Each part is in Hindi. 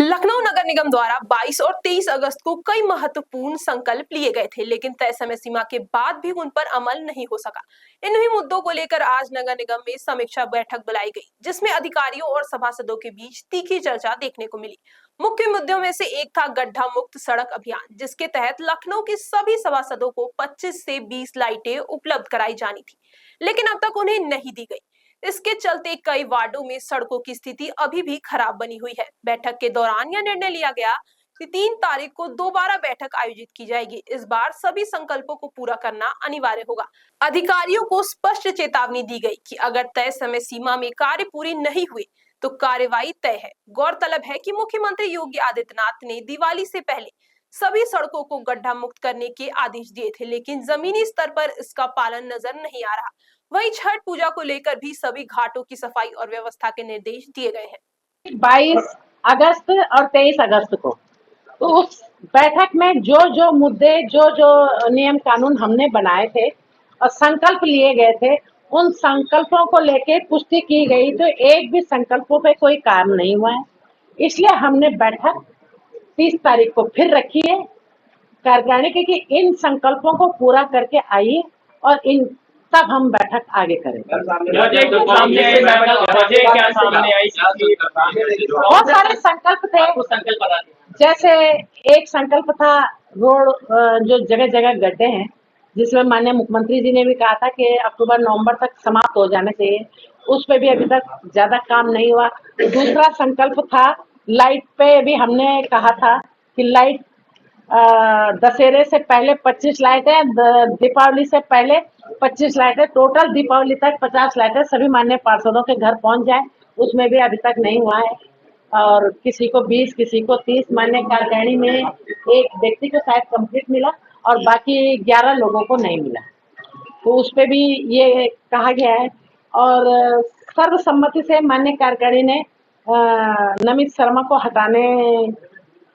लखनऊ नगर निगम द्वारा 22 और 23 अगस्त को कई महत्वपूर्ण संकल्प लिए गए थे, लेकिन तय समय सीमा के बाद भी उन पर अमल नहीं हो सका। इन्हीं मुद्दों को लेकर आज नगर निगम में समीक्षा बैठक बुलाई गई, जिसमें अधिकारियों और सभासदों के बीच तीखी चर्चा देखने को मिली। मुख्य मुद्दों में से एक था गड्ढा मुक्त सड़क अभियान, जिसके तहत लखनऊ के सभी सभासदों को 25 से 20 लाइटें उपलब्ध कराई जानी थी, लेकिन अब तक उन्हें नहीं दी गई। इसके चलते कई वार्डों में सड़कों की स्थिति अभी भी खराब बनी हुई है। बैठक के दौरान यह निर्णय लिया गया कि 3 तारीख को दोबारा बैठक आयोजित की जाएगी। इस बार सभी संकल्पों को पूरा करना अनिवार्य होगा। अधिकारियों को स्पष्ट चेतावनी दी गई कि अगर तय समय सीमा में कार्य पूरी नहीं हुए तो कार्रवाई तय है। गौरतलब है कि मुख्यमंत्री योगी आदित्यनाथ ने दिवाली से पहले सभी सड़कों को गड्ढा मुक्त करने के आदेश दिए थे, लेकिन जमीनी स्तर पर इसका पालन नजर नहीं आ रहा। वहीं छठ पूजा को लेकर भी सभी घाटों की सफाई और व्यवस्था के निर्देश दिए गए हैं। 22 अगस्त और 23 अगस्त को तो उस बैठक में जो मुद्दे जो नियम कानून हमने बनाए थे और संकल्प लिए गए थे, उन संकल्पों को लेके पुष्टि की गई, तो एक भी संकल्पों पे कोई काम नहीं हुआ है। इसलिए हमने बैठक 30 तारीख को फिर रखी है कार्यकारिणी की कि इन संकल्पों को पूरा करके आइए और इन तब हम बैठक आगे करेंगे। बहुत सारे संकल्प थे, जैसे एक संकल्प था रोड जो जगह जगह गड्ढे हैं, जिसमें माननीय मुख्यमंत्री जी ने भी कहा था कि अक्टूबर नवंबर तक समाप्त हो जाने चाहिए, उस पे भी अभी तक ज्यादा काम नहीं हुआ। दूसरा संकल्प था लाइट पे भी हमने कहा था कि लाइट दशहरे से पहले 25 लाइटें, दीपावली से पहले 25 लाइटें, टोटल दीपावली तक 50 लाइटें सभी माननीय पार्षदों के घर पहुंच जाए, उसमें भी अभी तक नहीं हुआ है। और किसी को 20, किसी को 30, माननीय कार्यकारिणी में एक व्यक्ति को शायद कंप्लीट मिला और बाकी 11 लोगों को नहीं मिला, तो उस पे भी ये कहा गया है। और सर्वसम्मति से माननीय कार्यकारिणी ने नमित शर्मा को हटाने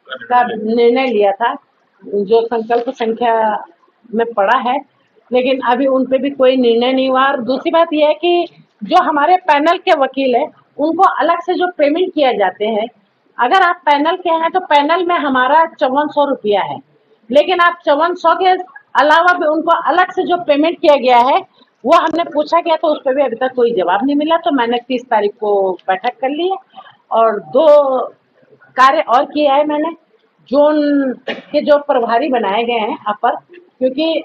का निर्णय लिया था, जो संकल्प संख्या में पड़ा है, लेकिन अभी उन पे भी कोई निर्णय नहीं हुआ। और दूसरी बात यह है कि जो हमारे पैनल के वकील हैं, उनको अलग से जो पेमेंट किया जाते हैं, अगर आप पैनल के हैं तो पैनल में हमारा 5400 रुपया है, लेकिन आप 5400 के अलावा भी उनको अलग से जो पेमेंट किया गया है वो हमने पूछा गया, तो उस पर भी अभी तक कोई जवाब नहीं मिला। तो मैंने 30 तारीख को बैठक कर ली है और 2 कार्य और किया है मैंने। जोन के जो प्रभारी बनाए गए हैं अपर, क्योंकि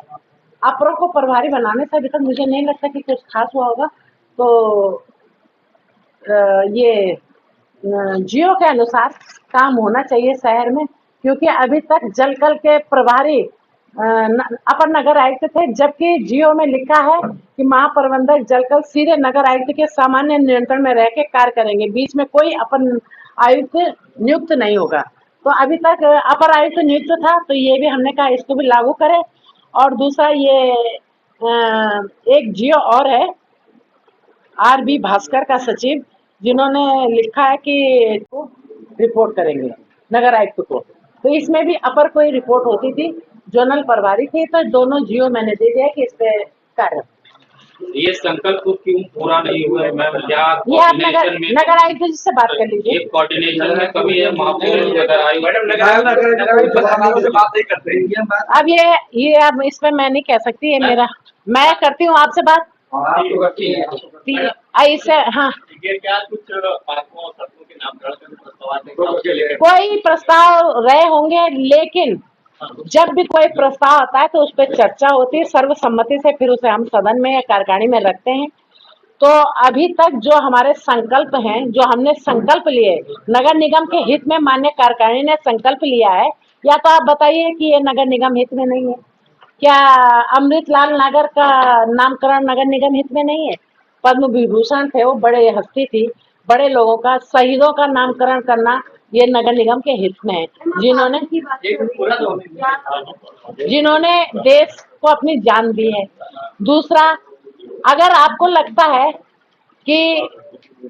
अपरों को प्रभारी बनाने से अभी तक मुझे नहीं लगता कि कुछ खास हुआ होगा, तो ये जियो के अनुसार काम होना चाहिए शहर में, क्योंकि अभी तक जलकल के प्रभारी अपर नगर आयुक्त थे, जबकि जियो में लिखा है कि महाप्रबंधक जलकल सीधे नगर आयुक्त के सामान्य नियंत्रण में रह के कार्य करेंगे, बीच में कोई अपर आयुक्त नियुक्त नहीं होगा। तो अभी तक अपर आयुक्त नियुक्त था, तो ये भी हमने कहा इसको भी लागू करें। और दूसरा ये एक जियो और है, RB भास्कर का सचिव, जिन्होंने लिखा है कि रिपोर्ट करेंगे नगर आयुक्त को, तो इसमें भी अपर कोई रिपोर्ट होती थी, जोनल प्रभारी थी, तो दोनों जियो मैंने दे दिया कि इस पे कार्य। ये संकल्प क्यों पूरा नहीं हुआ है मैम? क्या ये आप नगर आयुक्त जी से बात कर लीजिए। कोऑर्डिनेशन में कभी ये अब ये अब इस पे मैं नहीं कह सकती, ये मेरा, मैं करती हूँ आपसे बात ऐसे। हाँ, क्या कुछ पार्कों सड़कों के नामकरण कोई प्रस्ताव रहे होंगे, लेकिन जब भी कोई प्रस्ताव आता है तो उस पर चर्चा होती है सर्वसम्मति से, फिर उसे हम सदन में या कार्यकारिणी में रखते हैं। तो अभी तक जो हमारे संकल्प हैं, जो हमने संकल्प लिए नगर निगम के हित में, माननीय कार्यकारिणी ने संकल्प लिया है, या तो आप बताइए कि ये नगर निगम हित में नहीं है? क्या अमृतलाल नगर का नामकरण नगर निगम हित में नहीं है? पद्म विभूषण थे, वो बड़े हस्ती थी, बड़े लोगों का, शहीदों का नामकरण करना ये नगर निगम के हित में है, जिन्होंने देश को अपनी जान दी है। दूसरा, अगर आपको लगता है कि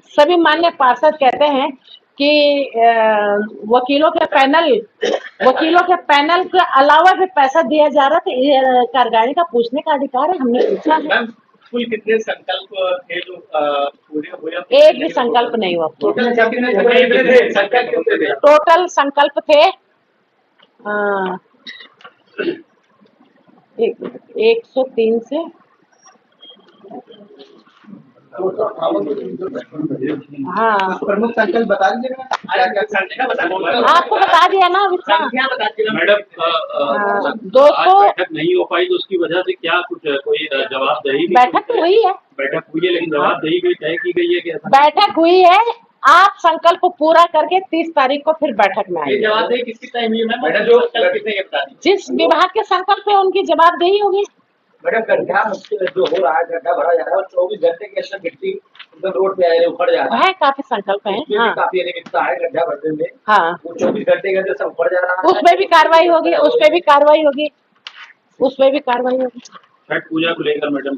सभी माननीय पार्षद कहते हैं कि वकीलों के पैनल के अलावा भी पैसा दिया जा रहा था, कार्यकारिणी का पूछने का अधिकार है, हमने पूछा है। कुल कितने संकल्प थे जो पूरे हुए? एक भी संकल्प नहीं हुआ। टोटल कितने थे? संकल्प कितने थे? टोटल संकल्प थे 103 से हाँ प्रमुख संकल्प बता दीजिएगा। आपको बता दिया ना अभी था। संख्या बता दीजिए मैडम। 200 आज बैठक नहीं हो पाई तो उसकी वजह से क्या कुछ कोई जवाबदेही बैठक तो हुई है, बैठक हुई है लेकिन जवाबदेही कोई तय की गई है कि ऐसा बैठक हुई है। आप संकल्प पूरा करके 30 तारीख को फिर बैठक में ये आएंगे। जवाबदेही किसकी टाइम हुई है मैडम? जो संकल्प कितने ये बता दीजिए। जिस विभाग के संकल्प है उनकी जवाबदेही होगी। मैडम गड्ढा जो हो रहा है, गड्ढा भरा जा रहा है और 24 घंटे के अंदर मिट्टी एकदम रोड पे आए ऊपर जा रहा है। है काफी संकल्प है। उसमें भी हाँ काफी अनियमितता है गड्ढा भरने में। हाँ, वो 24 घंटे के अंदर सब ऊपर जा रहा है। उसपे भी कार्रवाई होगी, उसपे भी कार्रवाई होगी, उसपे भी कार्रवाई होगी। छठ पूजा को लेकर मैडम